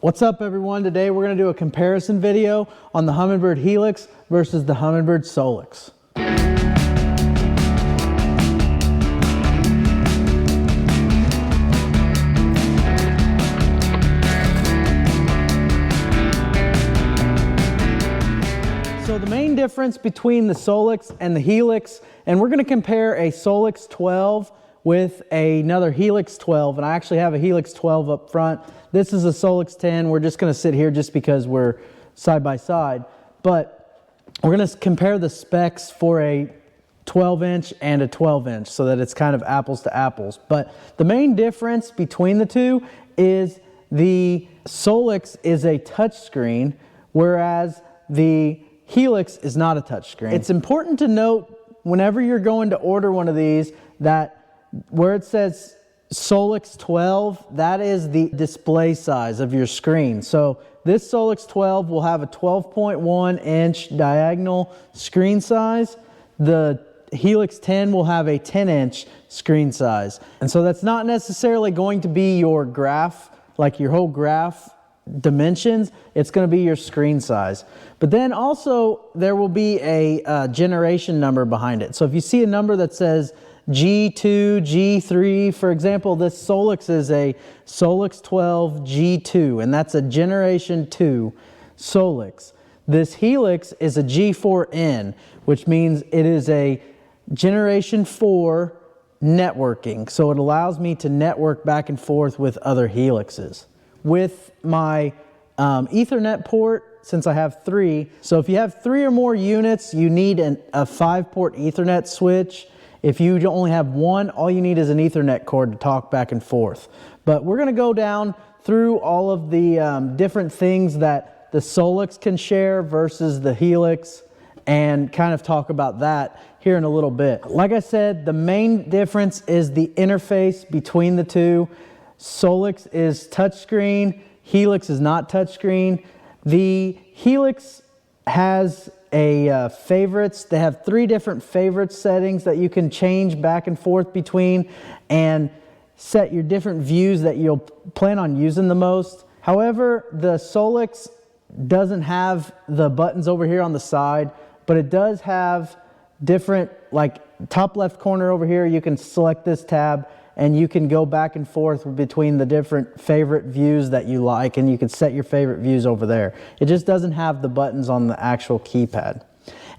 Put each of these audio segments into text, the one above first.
What's up everyone? Today we're going to do a comparison video on the Humminbird Helix versus the Humminbird Solix. So the main difference between the Solix and the Helix, and we're going to compare a Solix 12 with another Helix 12, and I actually have a Helix 12 up front. This is a Solix 10. We're just going to sit here just because we're side by side, but we're going to compare the specs for a 12-inch and a 12-inch so that it's kind of apples to apples. But the main difference between the two is the Solix is a touchscreen, whereas the Helix is not a touchscreen. It's important to note whenever you're going to order one of these that where it says Solix 12, that is the display size of your screen. So this Solix 12 will have a 12.1 inch diagonal screen size. The Helix 10 will have a 10-inch screen size. And so that's not necessarily going to be your graph, like your whole graph dimensions. It's going to be your screen size. But then also there will be a generation number behind it. So if you see a number that says G2, G3, for example, this Solix is a Solix 12 G2, and that's a generation 2 Solix. This Helix is a G4N, which means it is a generation 4 networking. So it allows me to network back and forth with other Helixes. With my Ethernet port, since I have 3, so if you have 3 or more units, you need a 5-port Ethernet switch. If you only have 1, all you need is an Ethernet cord to talk back and forth. But we're going to go down through all of the different things that the Solix can share versus the Helix and kind of talk about that here in a little bit. Like I said, the main difference is the interface between the two. Solix is touchscreen, Helix is not touchscreen. The Helix has a favorites. They have 3 different favorites settings that you can change back and forth between and set your different views that you'll plan on using the most. However, the Solix doesn't have the buttons over here on the side, but it does have different, like top left corner over here, you can select this tab and you can go back and forth between the different favorite views that you like, and you can set your favorite views over there. It just doesn't have the buttons on the actual keypad.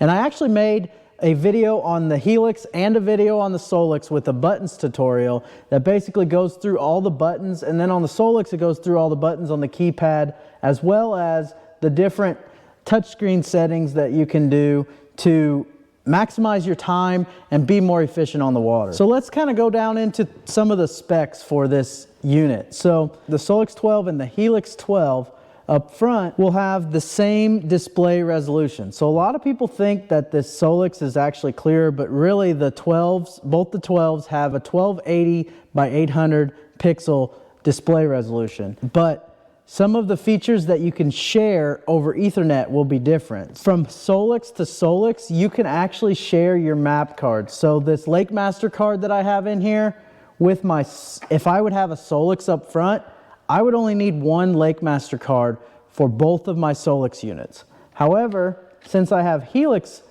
And I actually made a video on the Helix and a video on the Solix with a buttons tutorial that basically goes through all the buttons, and then on the Solix it goes through all the buttons on the keypad as well as the different touchscreen settings that you can do to maximize your time and be more efficient on the water. So let's kind of go down into some of the specs for this unit. So the Solix 12 and the Helix 12 up front will have the same display resolution. So a lot of people think that this Solix is actually clearer, but really the 12s, both the 12s have a 1280 by 800 pixel display resolution. But some of the features that you can share over Ethernet will be different. From Solix to Solix, you can actually share your map cards. So this Lake Master card that I have in here, with my, if I would have a Solix up front, I would only need 1 Lake Master card for both of my Solix units. However, since I have Helix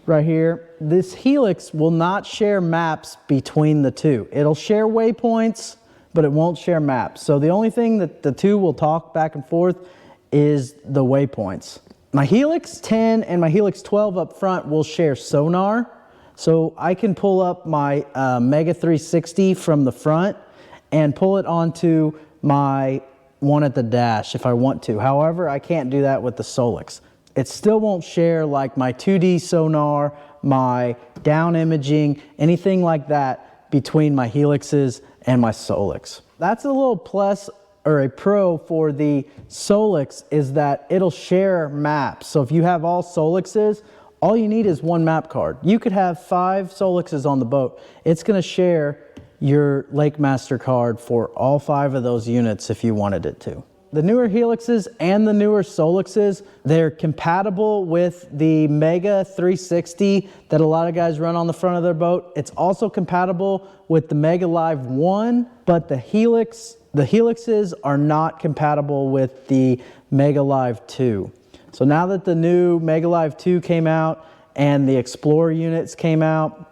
right here, this Helix will not share maps between the two. It'll share waypoints, but it won't share maps. So the only thing that the two will talk back and forth is the waypoints. My Helix 10 and my Helix 12 up front will share sonar. So I can pull up my Mega 360 from the front and pull it onto my one at the dash if I want to. However, I can't do that with the Solix. It still won't share like my 2D sonar, my down imaging, anything like that between my Helixes and my Solix. That's a little plus or a pro for the Solix, is that it'll share maps. So if you have all Solixes, all you need is 1 map card. You could have 5 Solixes on the boat. It's going to share your Lake Master card for all 5 of those units if you wanted it to. The newer Helixes and the newer Solixes, they're compatible with the Mega 360 that a lot of guys run on the front of their boat. It's also compatible with the Mega Live 1, but the Helix the helixes are not compatible with the Mega Live 2. So now that the new Mega Live 2 came out and the Explorer units came out,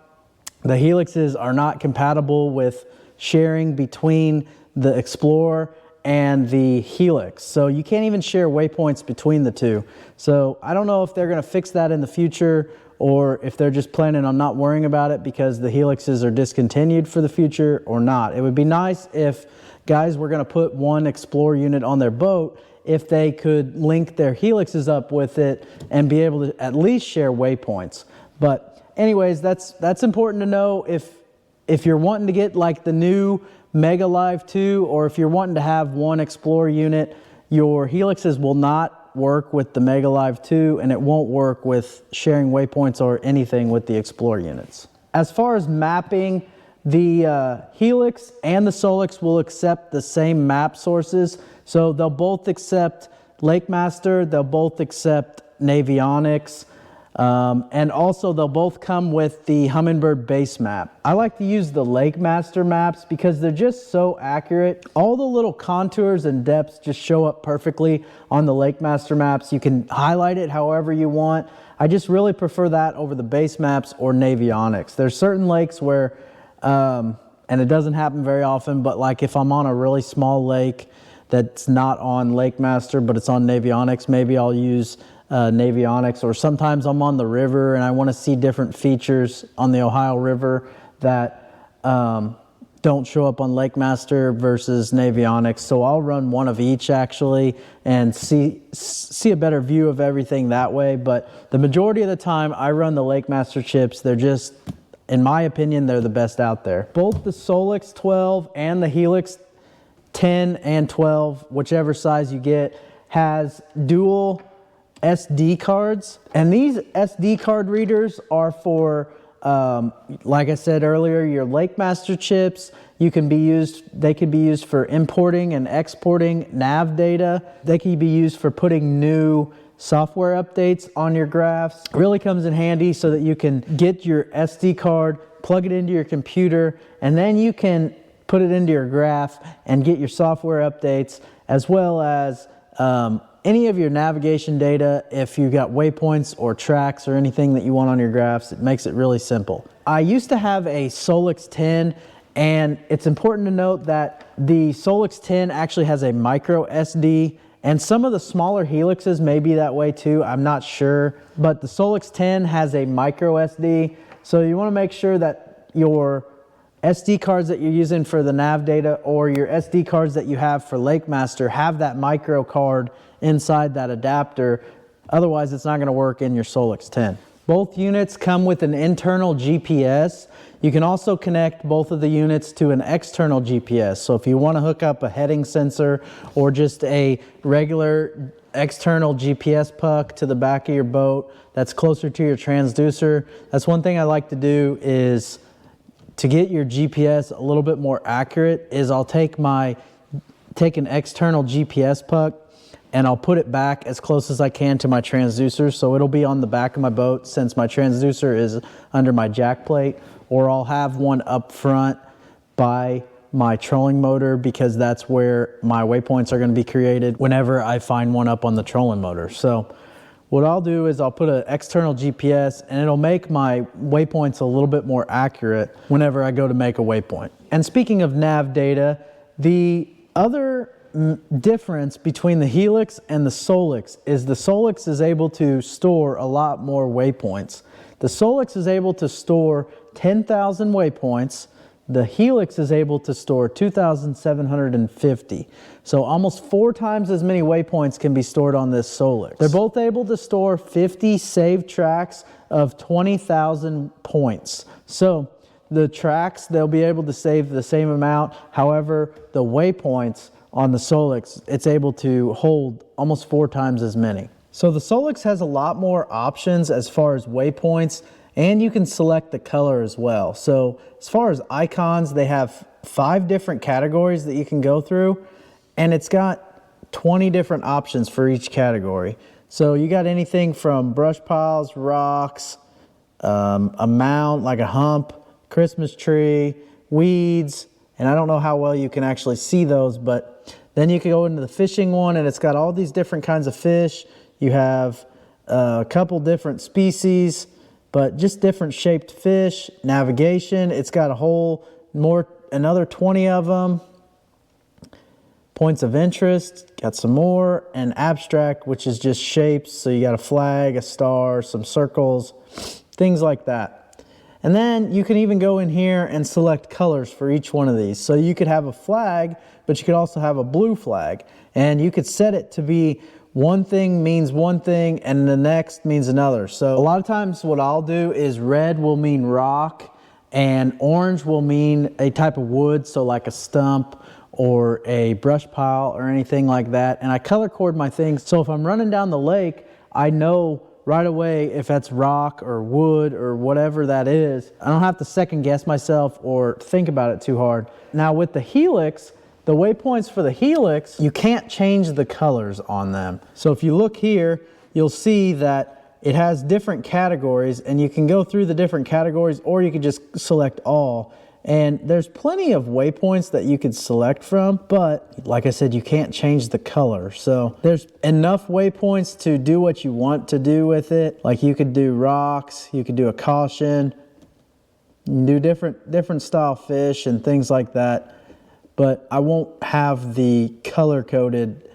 the helixes are not compatible with sharing between the Explorer and the Helix. So you can't even share waypoints between the two. So I don't know if they're going to fix that in the future, or if they're just planning on not worrying about it because the helixes are discontinued for the future or not. It would be nice if guys were going to put one Explorer unit on their boat, if they could link their helixes up with it and be able to at least share waypoints. But anyways, that's important to know if you're wanting to get like the new Mega Live 2, or if you're wanting to have one Explorer unit, your helixes will not work with the Mega Live 2, and it won't work with sharing waypoints or anything with the Explorer units. As far as mapping, the Helix and the Solix will accept the same map sources. So they'll both accept LakeMaster, they'll both accept Navionics, and also they'll both come with the Humminbird base map. I like to use the LakeMaster maps because they're just so accurate. All the little contours and depths just show up perfectly on the LakeMaster maps. You can highlight it however you want. I just really prefer that over the base maps or Navionics. There's certain lakes where, and it doesn't happen very often, but like if I'm on a really small lake that's not on LakeMaster but it's on Navionics, maybe I'll use Navionics. Or sometimes I'm on the river and I want to see different features on the Ohio River that don't show up on LakeMaster versus Navionics. So I'll run one of each actually and see a better view of everything that way. But the majority of the time I run the LakeMaster chips. They're just, in my opinion, they're the best out there. Both the Solix 12 and the Helix 10 and 12, whichever size you get, has dual SD cards, and these SD card readers are for, like I said earlier, your LakeMaster chips. They can be used for importing and exporting nav data. They can be used for putting new software updates on your graphs. It really comes in handy so that you can get your SD card, plug it into your computer, and then you can put it into your graph and get your software updates, as well as any of your navigation data. If you got waypoints or tracks or anything that you want on your graphs, it makes it really simple. I used to have a Solix 10, and it's important to note that the Solix 10 actually has a micro SD, and some of the smaller Helixes may be that way too, I'm not sure, but the Solix 10 has a micro SD, so you want to make sure that your SD cards that you're using for the nav data or your SD cards that you have for LakeMaster have that micro card inside that adapter. Otherwise, it's not going to work in your Solix 10. Both units come with an internal GPS. You can also connect both of the units to an external GPS. So if you want to hook up a heading sensor or just a regular external GPS puck to the back of your boat that's closer to your transducer, that's one thing I like to do is to get your GPS a little bit more accurate is I'll take an external GPS puck and I'll put it back as close as I can to my transducer, so it'll be on the back of my boat since my transducer is under my jack plate, or I'll have one up front by my trolling motor because that's where my waypoints are going to be created whenever I find one up on the trolling motor. So what I'll do is I'll put an external GPS and it'll make my waypoints a little bit more accurate whenever I go to make a waypoint. And speaking of nav data, the other difference between the Helix and the Solix is the Solix is able to store a lot more waypoints. The Solix is able to store 10,000 waypoints. The Helix is able to store 2,750. So almost 4 times as many waypoints can be stored on this Solix. They're both able to store 50 saved tracks of 20,000 points. So the tracks, they'll be able to save the same amount. However, the waypoints on the Solix, it's able to hold almost 4 times as many. So the Solix has a lot more options as far as waypoints, and you can select the color as well. So as far as icons, they have 5 different categories that you can go through, and it's got 20 different options for each category. So you got anything from brush piles, rocks, a mound like a hump, Christmas tree, weeds, And I don't know how well you can actually see those, but then you can go into the fishing one, and it's got all these different kinds of fish. You have a couple different species, but just different shaped fish. Navigation, it's got a whole another 20 of them. Points of interest, got some more. And abstract, which is just shapes. So you got a flag, a star, some circles, things like that. And then you can even go in here and select colors for each one of these. So you could have a flag, but you could also have a blue flag. And you could set it to be one thing means one thing and the next means another. So a lot of times what I'll do is red will mean rock and orange will mean a type of wood, so like a stump or a brush pile or anything like that. And I color code my things, so if I'm running down the lake, I know right away if that's rock or wood or whatever that is. I don't have to second guess myself or think about it too hard. Now with the Helix, the waypoints for the Helix, you can't change the colors on them. So if you look here, you'll see that it has different categories, and you can go through the different categories, or you can just select all. And there's plenty of waypoints that you could select from, but like I said, you can't change the color. So there's enough waypoints to do what you want to do with it. Like you could do rocks, you could do a caution, you can do different style fish and things like that. But I won't have the color-coded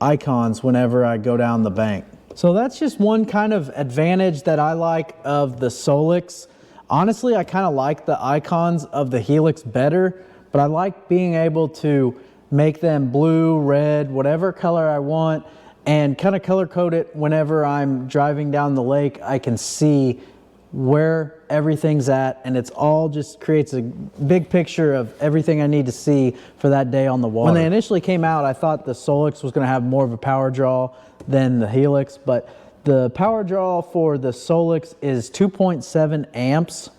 icons whenever I go down the bank. So that's just one kind of advantage that I like of the Solix. Honestly, I kind of like the icons of the Helix better, but I like being able to make them blue, red, whatever color I want, and kind of color-code it whenever I'm driving down the lake. I can see where everything's at, and it's all just creates a big picture of everything I need to see for that day on the water. When they initially came out, I thought the Solix was going to have more of a power draw than the Helix, but the power draw for the Solix is 2.7 amps,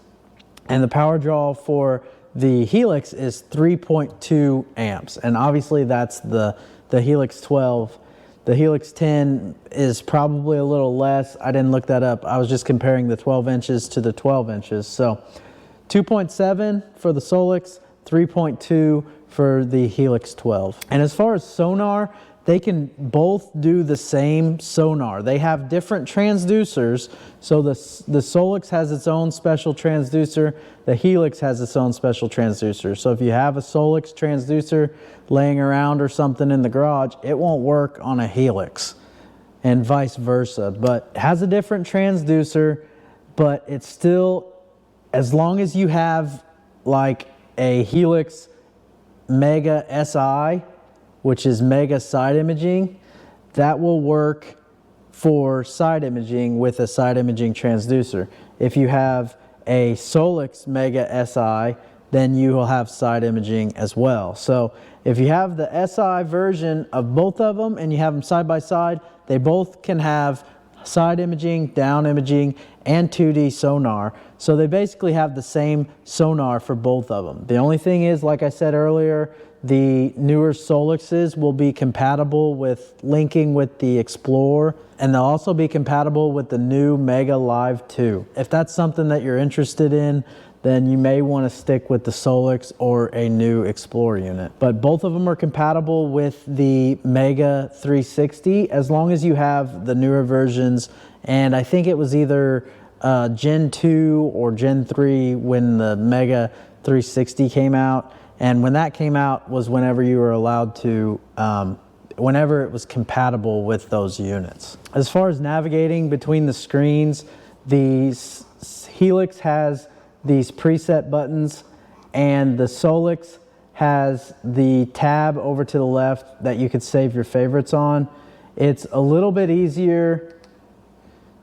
and the power draw for the Helix is 3.2 amps, and obviously that's the Helix 12. The Helix 10 is probably a little less. I didn't look that up. I was just comparing the 12 inches to the 12 inches. So 2.7 for the Solix, 3.2 for the Helix 12. And as far as sonar, they can both do the same sonar. They have different transducers. So the Solix has its own special transducer. The Helix has its own special transducer. So if you have a Solix transducer laying around or something in the garage, it won't work on a Helix, and vice versa. But it has a different transducer, but it's still, as long as you have like a Helix Mega SI, which is mega side imaging, that will work for side imaging with a side imaging transducer. If you have a Solix Mega SI, then you will have side imaging as well. So if you have the SI version of both of them and you have them side by side, they both can have side imaging, down imaging, and 2D sonar. So they basically have the same sonar for both of them. The only thing is, like I said earlier, the newer Solixes will be compatible with linking with the Explorer, and they'll also be compatible with the new Mega Live 2. If that's something that you're interested in, then you may want to stick with the Solix or a new Explorer unit. But both of them are compatible with the Mega 360 as long as you have the newer versions. And I think it was either Gen 2 or Gen 3 when the Mega 360 came out. And when that came out was whenever you were allowed to, whenever it was compatible with those units. As far as navigating between the screens, the Helix has these preset buttons, and the Solix has the tab over to the left that you could save your favorites on. It's a little bit easier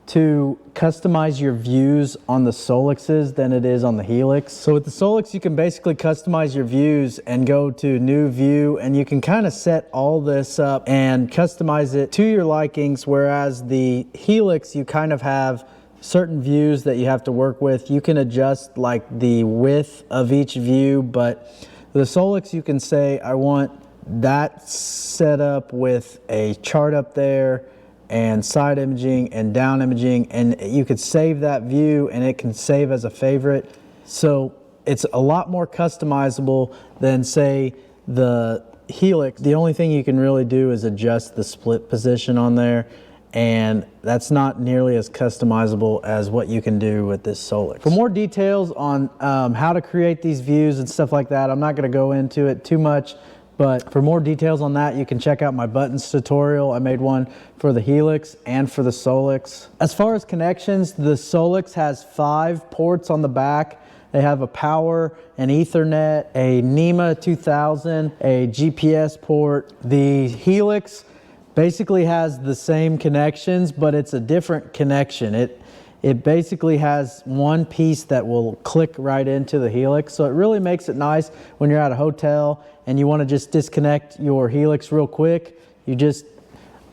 to customize your views on the Solixes than it is on the Helix. So with the Solix, you can basically customize your views and go to new view, and you can kind of set all this up and customize it to your likings, whereas the Helix, you kind of have certain views that you have to work with. You can adjust like the width of each view, but the Solix, you can say, I want that set up with a chart up there and side imaging and down imaging, and you could save that view and it can save as a favorite. So it's a lot more customizable than, say, the Helix. The only thing you can really do is adjust the split position on there, and that's not nearly as customizable as what you can do with this Solix. For more details on how to create these views and stuff like that, I'm not going to go into it too much, but for more details on that, you can check out my buttons tutorial. I made one for the Helix and for the Solix. As far as connections, the Solix has 5 ports on the back. They have a power, an Ethernet, a NEMA 2000, a GPS port. The Helix basically has the same connections, but it's a different connection. It basically has one piece that will click right into the Helix. So it really makes it nice when you're at a hotel and you want to just disconnect your Helix real quick. You just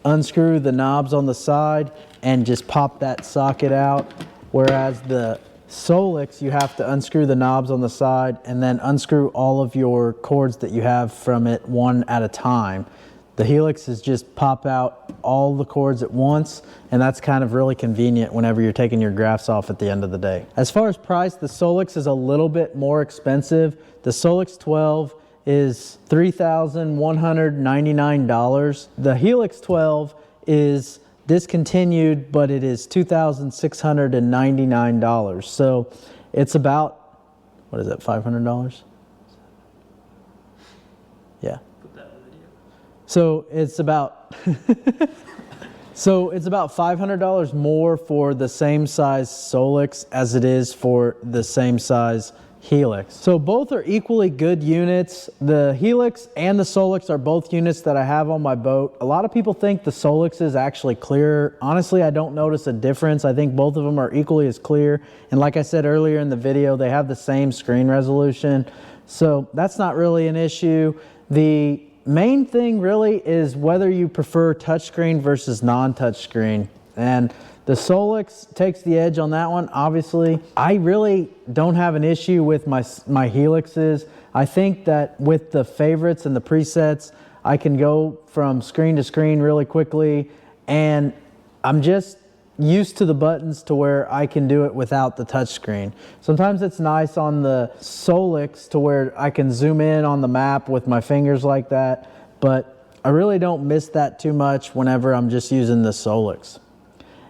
unscrew the knobs on the side and just pop that socket out. Whereas the Solix, you have to unscrew the knobs on the side and then unscrew all of your cords that you have from it one at a time. The Helix is just pop out all the cords at once, and that's kind of really convenient whenever you're taking your graphs off at the end of the day. As far as price, the Solix is a little bit more expensive. The Solix 12 is $3,199. The Helix 12 is discontinued, but it is $2,699. So it's about, what is it, $500? Yeah. So it's about $500 more for the same size Solix as it is for the same size Helix. So both are equally good units. The Helix and the Solix are both units that I have on my boat. A lot of people think the Solix is actually clearer. Honestly, I don't notice a difference. I think both of them are equally as clear. And like I said earlier in the video, they have the same screen resolution. So that's not really an issue. The main thing really is whether you prefer touchscreen versus non-touchscreen, and the Solix takes the edge on that one. Obviously, I really don't have an issue with my Helixes. I think that with the favorites and the presets, I can go from screen to screen really quickly, and I'm just used to the buttons to where I can do it without the touchscreen. Sometimes it's nice on the Solix to where I can zoom in on the map with my fingers like that, but I really don't miss that too much whenever I'm just using the Solix.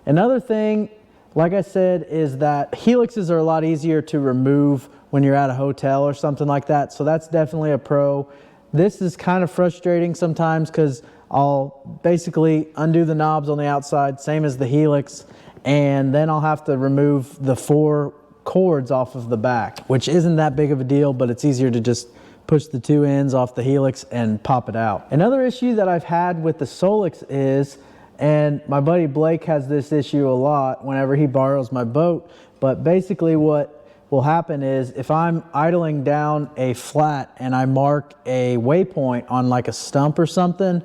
Another thing, like I said, is that Helixes are a lot easier to remove when you're at a hotel or something like that, so that's definitely a pro. This is kind of frustrating sometimes because I'll basically undo the knobs on the outside, same as the Helix, and then I'll have to remove the 4 cords off of the back, which isn't that big of a deal, but it's easier to just push the 2 ends off the Helix and pop it out. Another issue that I've had with the Solix is, and my buddy Blake has this issue a lot whenever he borrows my boat, but basically what will happen is if I'm idling down a flat and I mark a waypoint on like a stump or something,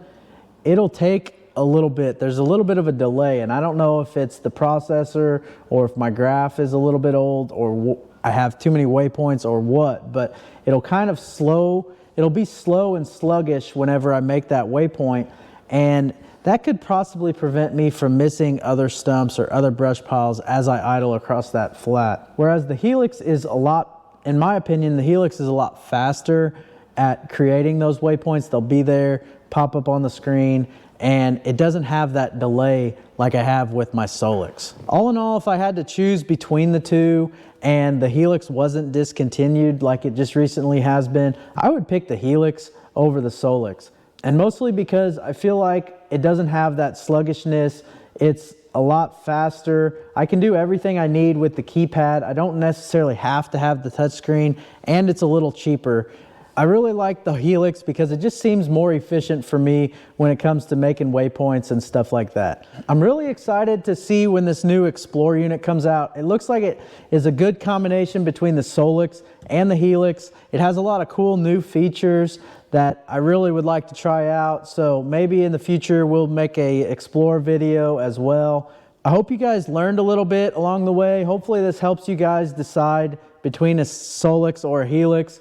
it'll take a little bit. There's a little bit of a delay, and I don't know if it's the processor or if my graph is a little bit old or I have too many waypoints or what, but it'll kind of slow. It'll be slow and sluggish whenever I make that waypoint, and that could possibly prevent me from missing other stumps or other brush piles as I idle across that flat. Whereas the Helix is a lot, in my opinion, the Helix is a lot faster at creating those waypoints. They'll be there, pop up on the screen, and it doesn't have that delay like I have with my Solix. All in all, if I had to choose between the two and the Helix wasn't discontinued like it just recently has been, I would pick the Helix over the Solix. And mostly because I feel like it doesn't have that sluggishness. It's a lot faster. I can do everything I need with the keypad. I don't necessarily have to have the touchscreen, and it's a little cheaper. I really like the Helix because it just seems more efficient for me when it comes to making waypoints and stuff like that. I'm really excited to see when this new Explore unit comes out. It looks like it is a good combination between the Solix and the Helix. It has a lot of cool new features that I really would like to try out. So maybe in the future we'll make a Explore video as well. I hope you guys learned a little bit along the way. Hopefully this helps you guys decide between a Solix or a Helix.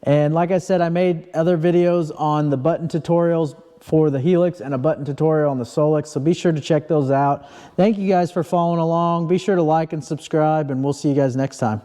And like I said, I made other videos on the button tutorials for the Helix and a button tutorial on the Solix, so be sure to check those out. Thank you guys for following along. Be sure to like and subscribe, and we'll see you guys next time.